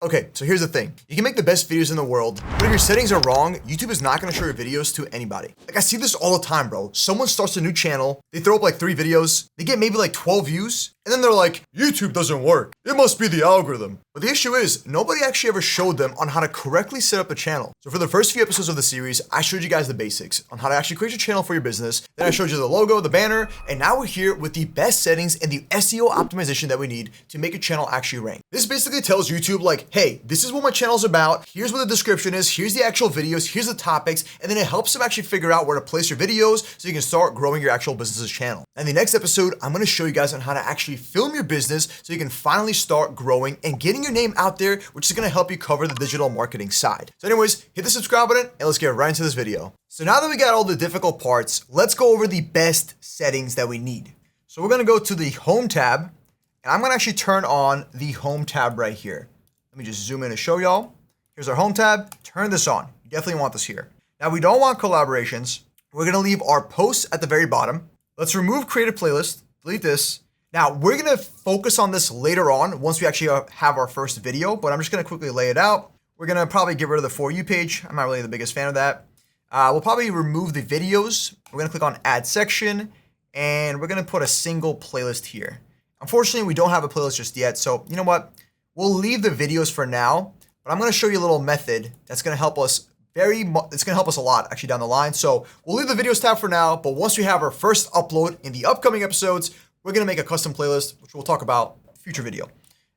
Okay, so here's the thing. You can make the best videos in the world, but if your settings are wrong, YouTube is not gonna show your videos to anybody. Like I see this all the time, bro. Someone starts a new channel, they throw up like 3 videos, they get maybe like 12 views, and then they're like, YouTube doesn't work. It must be the algorithm. But the issue is, nobody actually ever showed them on how to correctly set up a channel. So for the first few episodes of the series, I showed you guys the basics on how to actually create your channel for your business. Then I showed you the logo, the banner, and now we're here with the best settings and the SEO optimization that we need to make your channel actually rank. This basically tells YouTube like, hey, this is what my channel's about. Here's what the description is. Here's the actual videos. Here's the topics. And then it helps them actually figure out where to place your videos so you can start growing your actual business's channel. And the next episode, I'm going to show you guys on how to actually film your business so you can finally start growing and getting your name out there, which is going to help you cover the digital marketing side. So anyways, hit the subscribe button and let's get right into this video. So now that we got all the difficult parts, let's go over the best settings that we need. So we're going to go to the home tab and I'm going to actually turn on the home tab right here. Let me just zoom in to show y'all. Here's our home tab. Turn this on. You definitely want this here. Now we don't want collaborations. We're going to leave our posts at the very bottom. Let's remove creative playlist, delete this. Now we're going to focus on this later on once we actually have our first video, but I'm just going to quickly lay it out. We're going to probably get rid of the For You page. I'm not really the biggest fan of that. We'll probably remove the videos. We're going to click on add section and we're going to put a single playlist here. Unfortunately, we don't have a playlist just yet. So you know what? We'll leave the videos for now, but I'm going to show you a little method that's going to help us it's going to help us a lot actually down the line. So we'll leave the videos tab for now, but once we have our first upload in the upcoming episodes, we're going to make a custom playlist, which we'll talk about in a future video.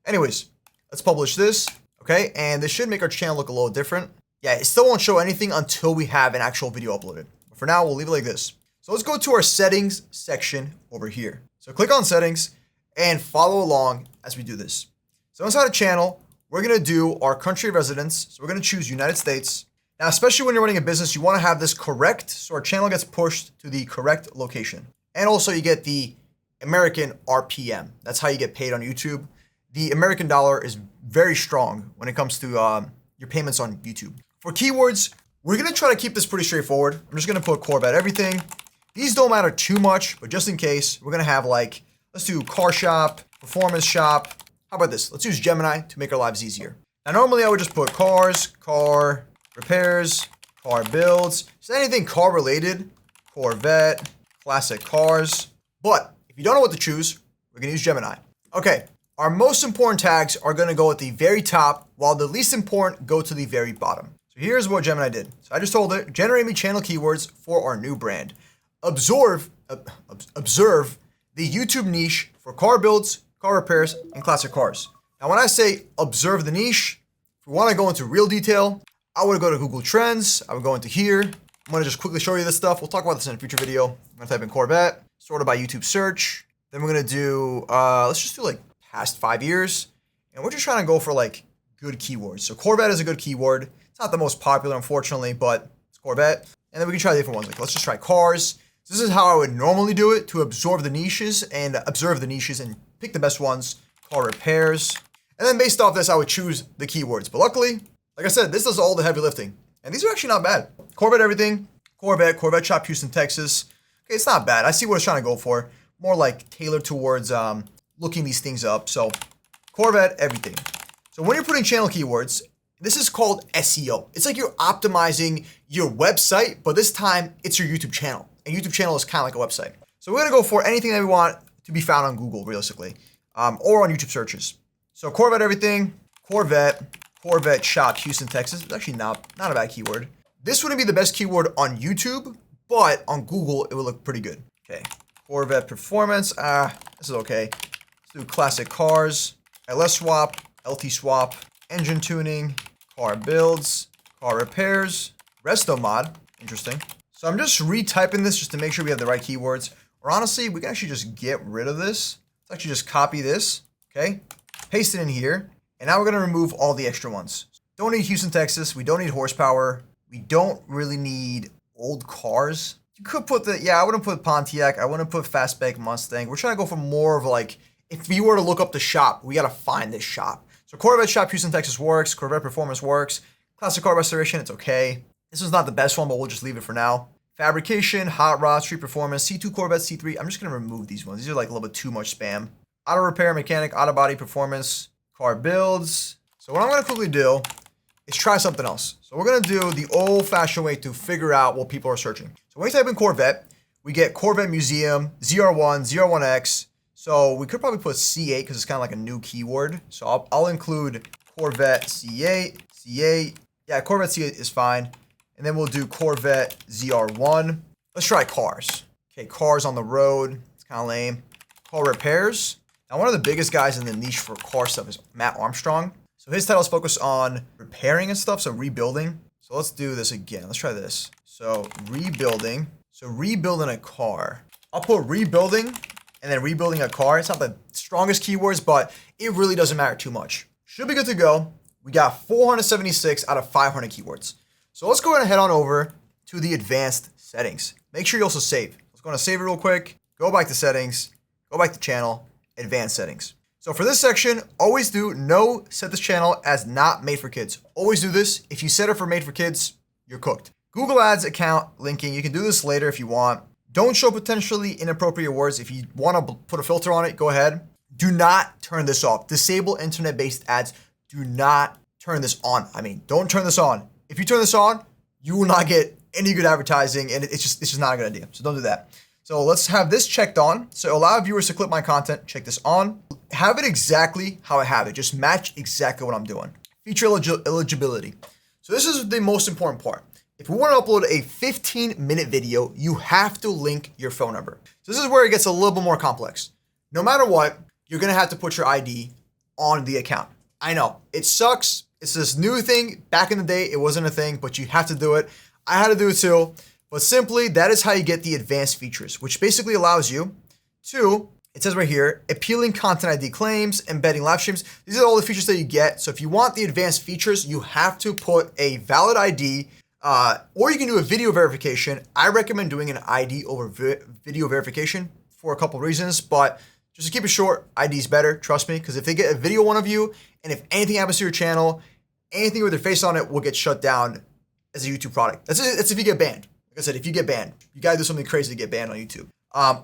Anyways, let's publish this. Okay. And this should make our channel look a little different. Yeah, it still won't show anything until we have an actual video uploaded. But for now, we'll leave it like this. So let's go to our settings section over here. So click on settings and follow along as we do this. So inside a channel, we're going to do our country of residence. So we're going to choose United States. Now, especially when you're running a business, you want to have this correct. So our channel gets pushed to the correct location. And also you get the American RPM. That's how you get paid on YouTube. The American dollar is very strong when it comes to your payments on YouTube. For keywords, we're going to try to keep this pretty straightforward. I'm just going to put Corvette everything. These don't matter too much, but just in case, we're going to have like, let's do car shop, performance shop. How about this? Let's use Gemini to make our lives easier. Now, normally I would just put cars, car repairs, car builds, so anything car related, Corvette, classic cars. But if you don't know what to choose, we're going to use Gemini. Okay. Our most important tags are going to go at the very top, while the least important go to the very bottom. So here's what Gemini did. So I just told it, generate me channel keywords for our new brand. Observe the YouTube niche for car builds, car repairs, and classic cars. Now, when I say observe the niche, if we want to go into real detail, I would go to Google Trends. I would go into here. I'm going to just quickly show you this stuff. We'll talk about this in a future video. I'm going to type in Corvette, sorted by YouTube search. Then we're going to do, let's just do like past 5 years. And we're just trying to go for like good keywords. So Corvette is a good keyword. It's not the most popular, unfortunately, but it's Corvette. And then we can try different ones. Like let's just try cars. So this is how I would normally do it to absorb the niches and observe the niches and pick the best ones. Car repairs. And then based off this, I would choose the keywords. But luckily, like I said, this does all the heavy lifting. And these are actually not bad. Corvette everything. Corvette shop, Houston, Texas. Okay, it's not bad. I see what it's trying to go for. More like tailored towards looking these things up. So Corvette everything. So when you're putting channel keywords, this is called SEO. It's like you're optimizing your website, but this time it's your YouTube channel. And YouTube channel is kind of like a website. So we're going to go for anything that we want to be found on Google, realistically, or on YouTube searches. So Corvette everything, Corvette shop, Houston, Texas. It's actually not a bad keyword. This wouldn't be the best keyword on YouTube, but on Google, it would look pretty good. Okay. Corvette performance. This is okay. Let's do classic cars, LS swap, LT swap, engine tuning, car builds, car repairs, resto mod. Interesting. So I'm just retyping this just to make sure we have the right keywords. Or honestly, we can actually just get rid of this. Let's actually just copy this. Okay. Paste it in here. And now we're going to remove all the extra ones. Don't need Houston, Texas. We don't need horsepower. We don't really need old cars. You could put I wouldn't put Pontiac. I wouldn't put Fastback Mustang. We're trying to go for more of like, if you were to look up the shop, we got to find this shop. So Corvette shop, Houston, Texas works. Corvette performance works. Classic car restoration, it's okay. This is not the best one, but we'll just leave it for now. Fabrication, hot rod, street performance, C2 Corvette, C3. I'm just going to remove these ones. These are like a little bit too much spam. Auto repair, mechanic, auto body performance, car builds, So what I'm gonna quickly do is try something else. So we're gonna do the old fashioned way to figure out what people are searching. So when we type in Corvette, we get Corvette Museum, ZR1, ZR1X. So we could probably put C8 because it's kind of like a new keyword. So I'll include Corvette C8, C8. Yeah, Corvette C8 is fine. And then we'll do Corvette ZR1. Let's try cars. Okay, cars on the road. It's kind of lame. Car repairs. Now, one of the biggest guys in the niche for car stuff is Matt Armstrong. So his titles focus on repairing and stuff, so rebuilding. So let's do this again. Let's try this. So rebuilding. So rebuilding a car. I'll put rebuilding and then rebuilding a car. It's not the strongest keywords, but it really doesn't matter too much. Should be good to go. We got 476 out of 500 keywords. So let's go ahead and head on over to the advanced settings. Make sure you also save. Let's go and save it real quick. Go back to settings. Go back to channel. Advanced settings. So for this section, always do no set this channel as not made for kids. Always do this. If you set it for made for kids, you're cooked. Google Ads account linking. You can do this later if you want. Don't show potentially inappropriate words. If you want to put a filter on it, go ahead. Do not turn this off. Disable internet-based ads. Do not turn this on. Don't turn this on. If you turn this on, you will not get any good advertising, and it's just not a good idea. So don't do that. So let's have this checked on. So allow viewers to click my content. Check this on. Have it exactly how I have it. Just match exactly what I'm doing. Feature eligibility. So this is the most important part. If we want to upload a 15-minute video, you have to link your phone number. So this is where it gets a little bit more complex. No matter what, you're going to have to put your ID on the account. I know, it sucks. It's this new thing. Back in the day, it wasn't a thing, but you have to do it. I had to do it too. But simply, that is how you get the advanced features, which basically allows you to, it says right here, appealing content ID claims, embedding live streams. These are all the features that you get. So if you want the advanced features, you have to put a valid ID, or you can do a video verification. I recommend doing an ID over video verification for a couple reasons, but just to keep it short, ID is better, trust me, because if they get a video one of you, and if anything happens to your channel, anything with their face on it will get shut down as a YouTube product. That's if you get banned. Like I said, if you get banned, you gotta do something crazy to get banned on YouTube.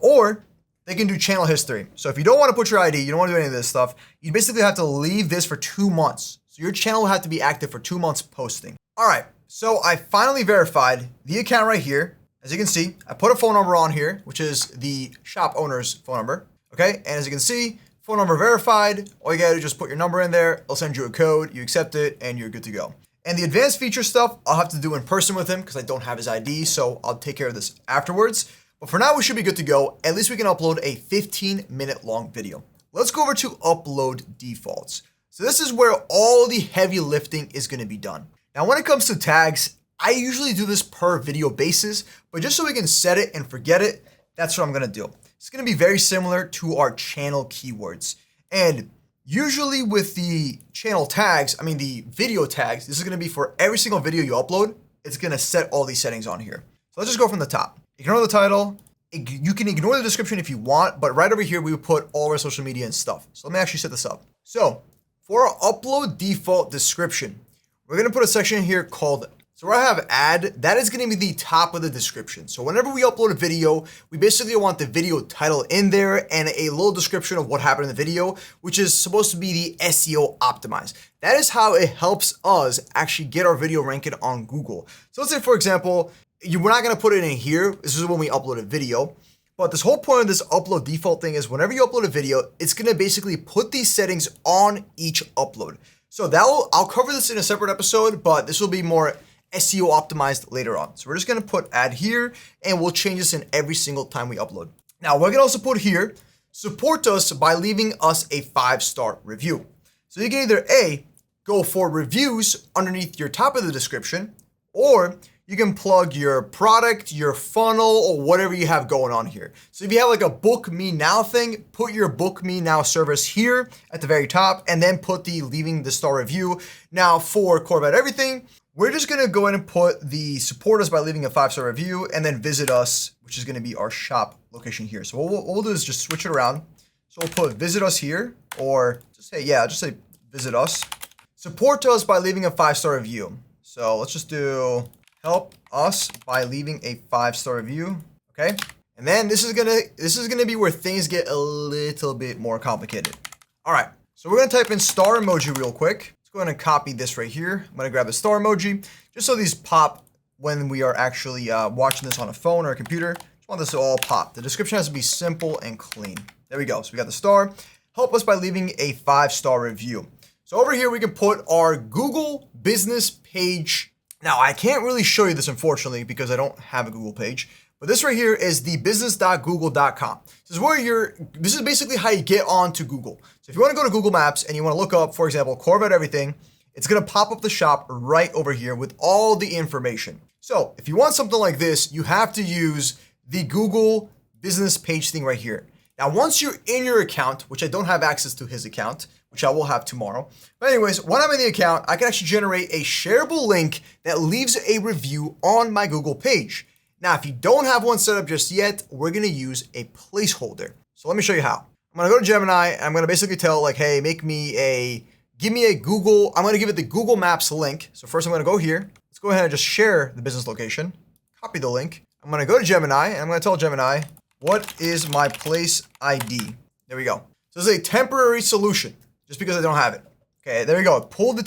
Or they can do channel history. So if you don't want to put your ID, you don't want to do any of this stuff, you basically have to leave this for 2 months. So your channel will have to be active for 2 months posting. All right, so I finally verified the account right here. As you can see, I put a phone number on here, which is the shop owner's phone number. Okay, and as you can see, phone number verified. All you gotta do is just put your number in there. It'll send you a code, you accept it, and you're good to go. And the advanced feature stuff, I'll have to do in person with him because I don't have his ID, so I'll take care of this afterwards. But for now, we should be good to go. At least we can upload a 15-minute long video. Let's go over to upload defaults. So this is where all the heavy lifting is gonna be done. Now, when it comes to tags, I usually do this per video basis, but just so we can set it and forget it, that's what I'm gonna do. It's gonna be very similar to our channel keywords. And usually with the channel tags, the video tags, this is gonna be for every single video you upload. It's gonna set all these settings on here. So let's just go from the top. Ignore the title. You can ignore the description if you want, but right over here, we would put all our social media and stuff. So let me actually set this up. So for our upload default description, we're gonna put a section here called, so where I have ad, that is gonna be the top of the description. So whenever we upload a video, we basically want the video title in there and a little description of what happened in the video, which is supposed to be the SEO optimized. That is how it helps us actually get our video ranked on Google. So let's say, for example, we're not gonna put it in here. This is when we upload a video. But this whole point of this upload default thing is whenever you upload a video, it's gonna basically put these settings on each upload. So I'll cover this in a separate episode, but this will be more SEO optimized later on. So we're just gonna put add here and we'll change this in every single time we upload. Now we're gonna also put here, support us by leaving us a 5-star review. So you can either A, go for reviews underneath your top of the description, or you can plug your product, your funnel, or whatever you have going on here. So if you have like a book me now thing, put your book me now service here at the very top and then put the leaving the star review. Now for Corvette Everything, we're just gonna go ahead and put the support us by leaving a 5-star review and then visit us, which is gonna be our shop location here. So what we'll do is just switch it around. So we'll put visit us here, or just say visit us. Support us by leaving a 5-star review. So let's just do help us by leaving a 5-star review, okay? And then this is gonna be where things get a little bit more complicated. All right, so we're gonna type in star emoji real quick. Let's go ahead and copy this right here. I'm gonna grab the star emoji just so these pop when we are actually watching this on a phone or a computer. Just want this to all pop. The description has to be simple and clean. There we go. So we got the star. Help us by leaving a 5-star review. So over here, we can put our Google business page. Now, I can't really show you this, unfortunately, because I don't have a Google page. But this right here is the business.google.com. This is basically how you get onto Google. So if you want to go to Google Maps and you want to look up, for example, Corvette everything, it's going to pop up the shop right over here with all the information. So if you want something like this, you have to use the Google business page thing right here. Now, once you're in your account, which I don't have access to his account, which I will have tomorrow. But anyways, when I'm in the account, I can actually generate a shareable link that leaves a review on my Google page. Now, if you don't have one set up just yet, we're gonna use a placeholder. So let me show you how. I'm gonna go to Gemini and I'm gonna basically tell like, hey, give me a Google, I'm gonna give it the Google Maps link. So first I'm gonna go here. Let's go ahead and just share the business location, copy the link. I'm gonna go to Gemini and I'm gonna tell Gemini, what is my place ID? There we go. So this is a temporary solution just because I don't have it. Okay, there we go. It pulled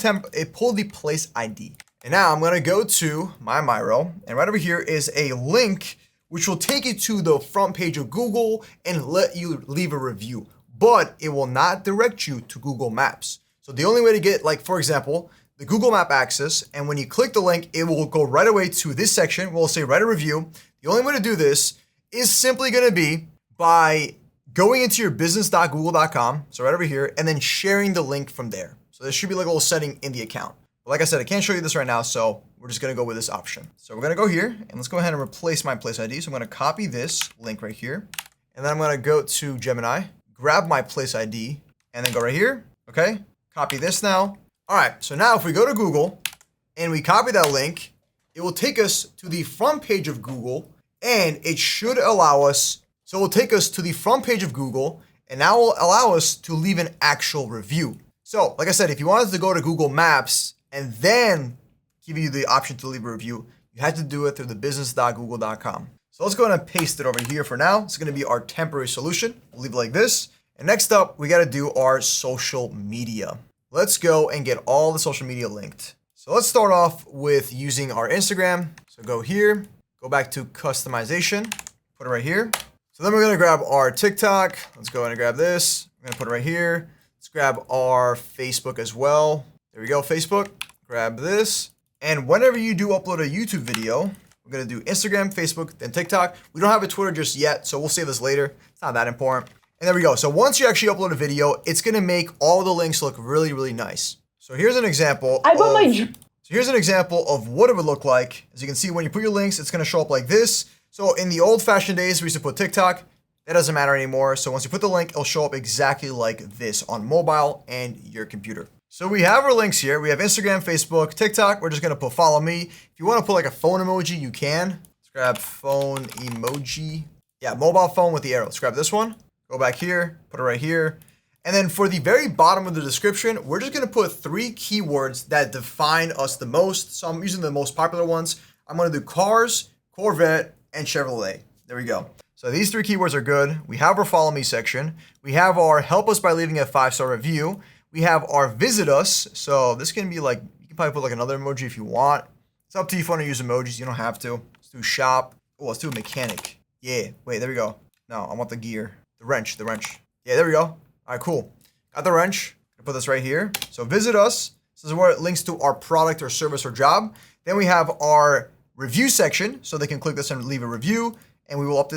the place ID. And now I'm gonna go to my Miro, and right over here is a link which will take you to the front page of Google and let you leave a review, but it will not direct you to Google Maps. So the only way to get, like, for example, the Google Map access, and when you click the link, it will go right away to this section where it'll say write a review. The only way to do this is simply gonna be by going into your business.google.com, so right over here, and then sharing the link from there. So there should be like a little setting in the account. But like I said, I can't show you this right now, so we're just gonna go with this option. So we're gonna go here, and let's go ahead and replace my place ID. So I'm gonna copy this link right here, and then I'm gonna go to Gemini, grab my place ID, and then go right here, okay? Copy this now. All right, so now if we go to Google, and we copy that link, it will take us to the front page of Google, and it should allow us, so it will take us to the front page of Google, and now will allow us to leave an actual review. So, like I said, if you wanted to go to Google Maps and then give you the option to leave a review, you had to do it through the business.google.com. So let's go ahead and paste it over here for now. It's gonna be our temporary solution. We'll leave it like this. And next up, we gotta do our social media. Let's go and get all the social media linked. So let's start off with using our Instagram. So go here, go back to customization, put it right here. So then we're gonna grab our TikTok. Let's go ahead and grab this. I'm gonna put it right here. Let's grab our Facebook as well. There we go, Facebook. Grab this. And whenever you do upload a YouTube video, we're gonna do Instagram, Facebook, then TikTok. We don't have a Twitter just yet, so we'll save this later. It's not that important. And there we go. So once you actually upload a video, it's gonna make all the links look really, really nice. So here's an example. So here's an example of what it would look like. As you can see, when you put your links, it's gonna show up like this. So in the old-fashioned days, we used to put TikTok. That doesn't matter anymore. So once you put the link, it'll show up exactly like this on mobile and your computer. So we have our links here. We have Instagram, Facebook, TikTok. We're just gonna put follow me. If you wanna put like a phone emoji, you can. Let's grab phone emoji. Yeah, mobile phone with the arrow. Let's grab this one. Go back here, put it right here. And then for the very bottom of the description, we're just gonna put 3 keywords that define us the most. So I'm using the most popular ones. I'm gonna do cars, Corvette, and Chevrolet. There we go. So these 3 keywords are good. We have our follow me section. We have our help us by leaving a 5-star review. We have our visit us. So this can be like, you can probably put like another emoji if you want. It's up to you if you want to use emojis. You don't have to. Let's do shop. Oh, let's do a mechanic. Yeah, wait, there we go. No, I want the gear. The wrench. Yeah, there we go. All right, cool. Got the wrench. I put this right here. So visit us. This is where it links to our product or service or job. Then we have our review section. So they can click this and leave a review. And we will update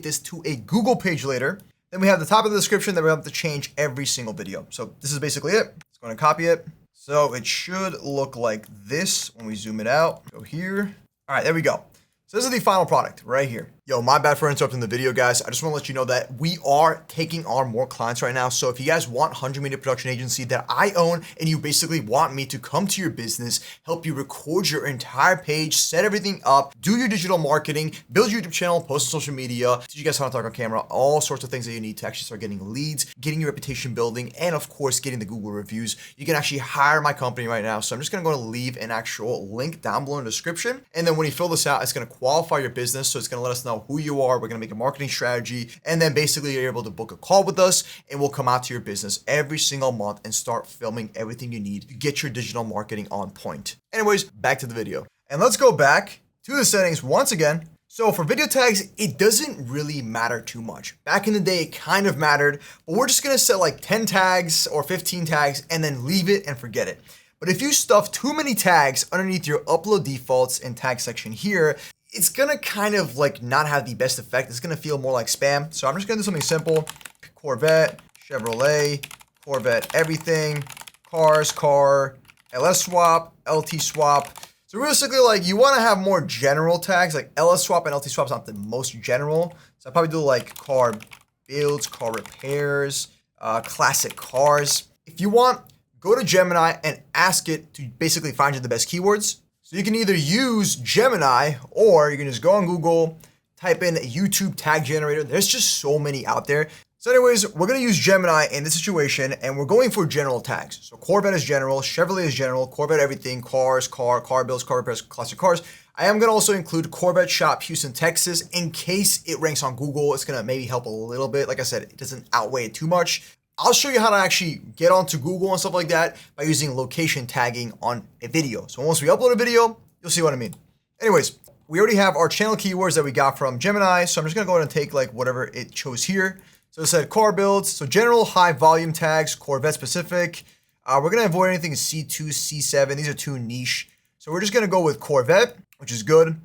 this to a Google page later. Then we have the top of the description that we have to change every single video. So this is basically it. Let's go and copy it. So it should look like this when we zoom it out. Go here. All right, there we go. So this is the final product right here. Yo, my bad for interrupting the video, guys. I just want to let you know that we are taking on more clients right now. So if you guys want 100 Media Production Agency that I own and you basically want me to come to your business, help you record your entire page, set everything up, do your digital marketing, build your YouTube channel, post on social media, teach you guys how to talk on camera, all sorts of things that you need to actually start getting leads, getting your reputation building, and of course, getting the Google reviews, you can actually hire my company right now. So I'm just going to go and leave an actual link down below in the description. And then when you fill this out, it's going to qualify your business. So it's going to let us know know who you are. We're going to make a marketing strategy. And then basically you're able to book a call with us and we'll come out to your business every single month and start filming everything you need to get your digital marketing on point. Anyways, back to the video. And let's go back to the settings once again. So for video tags, it doesn't really matter too much. Back in the day, it kind of mattered, but we're just gonna set like 10 tags or 15 tags and then leave it and forget it. But if you stuff too many tags underneath your upload defaults and tag section here, it's gonna kind of like not have the best effect. It's gonna feel more like spam. So I'm just gonna do something simple. Corvette, Chevrolet, Corvette everything, cars, car, LS swap, LT swap. So realistically, like you want to have more general tags, like LS swap and LT swap is not the most general. So I probably do like car builds, car repairs, classic cars. If you want, go to Gemini and ask it to basically find you the best keywords. So you can either use Gemini or you can just go on Google, type in YouTube tag generator. There's just so many out there. So anyways, we're going to use Gemini in this situation and we're going for general tags. So Corvette is general, Chevrolet is general, Corvette everything, cars, car builds, car repairs, classic cars. I am going to also include Corvette shop, Houston, Texas, in case it ranks on Google. It's going to maybe help a little bit. Like I said, it doesn't outweigh it too much. I'll show you how to actually get onto Google and stuff like that by using location tagging on a video. So once we upload a video, you'll see what I mean. Anyways, we already have our channel keywords that we got from Gemini. So I'm just going to go ahead and take like whatever it chose here. So it said car builds, so general high volume tags, Corvette specific. We're gonna avoid anything C2, C7. These are too niche. So we're just gonna go with Corvette, which is good.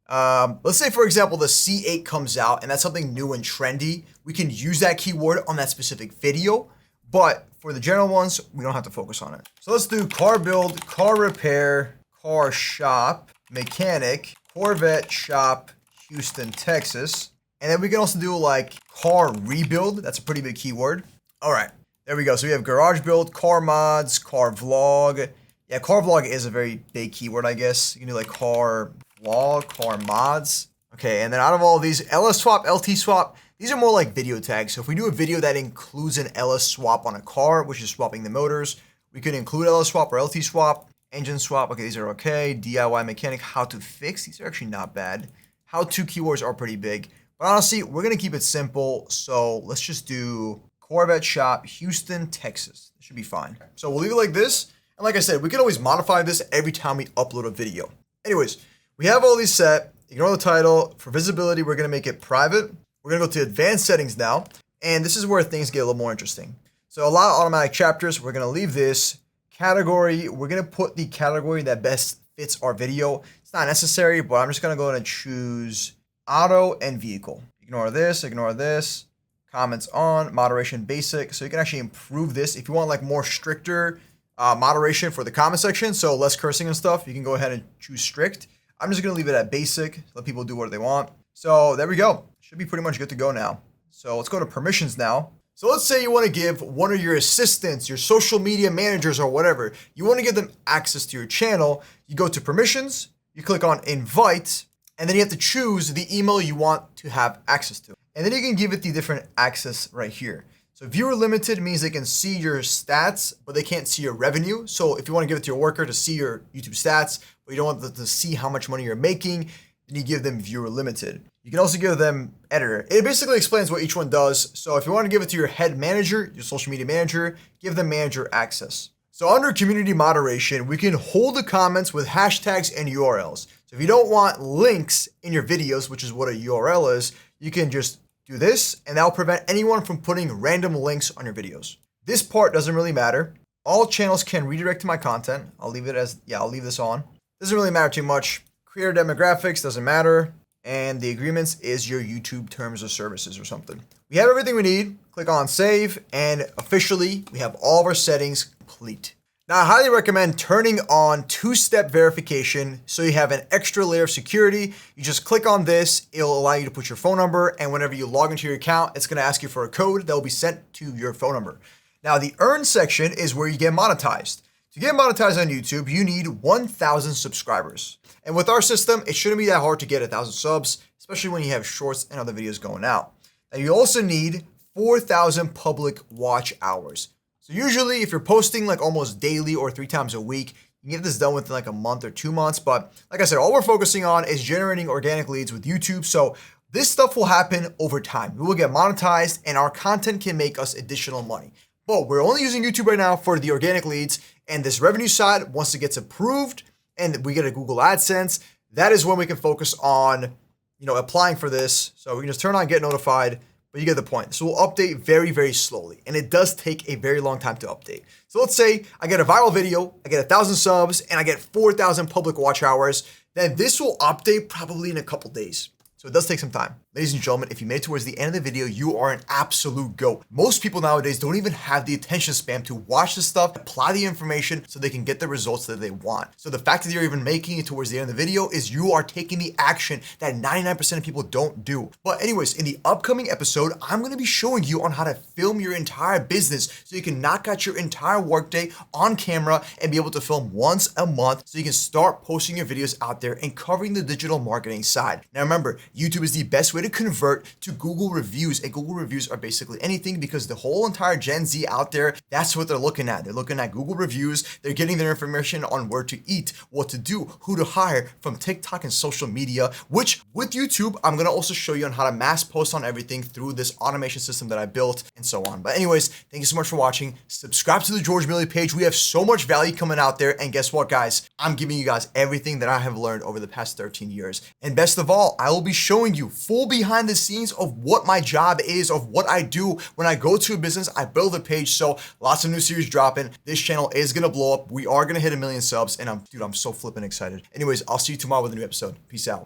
Let's say, for example, the C8 comes out and that's something new and trendy. We can use that keyword on that specific video, but for the general ones, we don't have to focus on it. So let's do car build, car repair, car shop, mechanic, Corvette shop, Houston, Texas. And then we can also do like car rebuild. That's a pretty big keyword. All right, there we go. So we have garage build, car mods, car vlog. Yeah, car vlog is a very big keyword, I guess. You can do like car vlog, car mods. Okay, and then out of all of these, LS swap, LT swap, these are more like video tags. So if we do a video that includes an LS swap on a car, which is swapping the motors, we could include LS swap or LT swap, engine swap. Okay, these are okay. DIY mechanic, how to fix. These are actually not bad. How to keywords are pretty big. But honestly, we're going to keep it simple. So let's just do Corvette shop, Houston, Texas. It should be fine. So we'll leave it like this. And like I said, we can always modify this every time we upload a video. Anyways, we have all these set. Ignore the title. For visibility, we're going to make it private. We're going to go to advanced settings now. And this is where things get a little more interesting. So allow automatic chapters. We're going to leave this. Category, we're going to put the category that best fits our video. It's not necessary, but I'm just going to go ahead and choose auto and vehicle. Ignore this, comments on, moderation basic. So you can actually improve this. If you want like more stricter moderation for the comment section, so less cursing and stuff, you can go ahead and choose strict. I'm just gonna leave it at basic, let people do what they want. So there we go. Should be pretty much good to go now. So let's go to permissions now. So let's say you want to give one of your assistants, your social media managers or whatever, you want to give them access to your channel. You go to permissions, you click on invite, and then you have to choose the email you want to have access to. And then you can give it the different access right here. So viewer limited means they can see your stats, but they can't see your revenue. So if you want to give it to your worker to see your YouTube stats, but you don't want them to see how much money you're making, then you give them viewer limited. You can also give them editor. It basically explains what each one does. So if you want to give it to your head manager, your social media manager, give them manager access. So under community moderation, we can hold the comments with hashtags and URLs. So if you don't want links in your videos, which is what a URL is, you can just do this and that'll prevent anyone from putting random links on your videos. This part doesn't really matter. All channels can redirect to my content. I'll leave it as, I'll leave this on. Doesn't really matter too much. Creator demographics doesn't matter. And the agreements is your YouTube terms of services or something. We have everything we need. Click on save and officially we have all of our settings complete. Now I highly recommend turning on two-step verification so you have an extra layer of security. You just click on this, it'll allow you to put your phone number, and whenever you log into your account, it's gonna ask you for a code that will be sent to your phone number. Now the earn section is where you get monetized. To get monetized on YouTube, you need 1,000 subscribers. And with our system, it shouldn't be that hard to get 1,000 subs, especially when you have shorts and other videos going out. Now you also need 4,000 public watch hours. So usually if you're posting like almost daily or 3 times a week, you can get this done within like a month or 2 months. But like I said, all we're focusing on is generating organic leads with YouTube. So This stuff will happen over time. We will get monetized and our content can make us additional money. But we're only using YouTube right now for the organic leads, and this revenue side, once it gets approved and we get a Google AdSense, that is when we can focus on, applying for this. So we can just turn on get notified, but you get the point. So we'll update very, very slowly, and it does take a very long time to update. So let's say I get a viral video, I get 1,000 subs, and I get 4,000 public watch hours, then this will update probably in a couple days. So it does take some time. Ladies and gentlemen, if you made it towards the end of the video, you are an absolute GOAT. Most people nowadays don't even have the attention span to watch this stuff, apply the information so they can get the results that they want. So the fact that you're even making it towards the end of the video is you are taking the action that 99% of people don't do. But anyways, in the upcoming episode, I'm going to be showing you on how to film your entire business so you can knock out your entire workday on camera and be able to film once a month so you can start posting your videos out there and covering the digital marketing side. Now remember, YouTube is the best way to convert to Google reviews, and Google reviews are basically anything because the whole entire Gen Z out there, that's what they're looking at. They're looking at Google reviews. They're getting their information on where to eat, what to do, who to hire from TikTok and social media, which with YouTube, I'm going to also show you on how to mass post on everything through this automation system that I built and so on. But anyways, thank you so much for watching. Subscribe to the George Milli page. We have so much value coming out there. And guess what, guys? I'm giving you guys everything that I have learned over the past 13 years. And best of all, I will be showing you full behind the scenes of what my job is, of what I do when I go to a business, I build a page. So lots of new series dropping. This channel is going to blow up. We are going to hit 1 million subs, and I'm so flipping excited. Anyways, I'll see you tomorrow with a new episode. Peace out.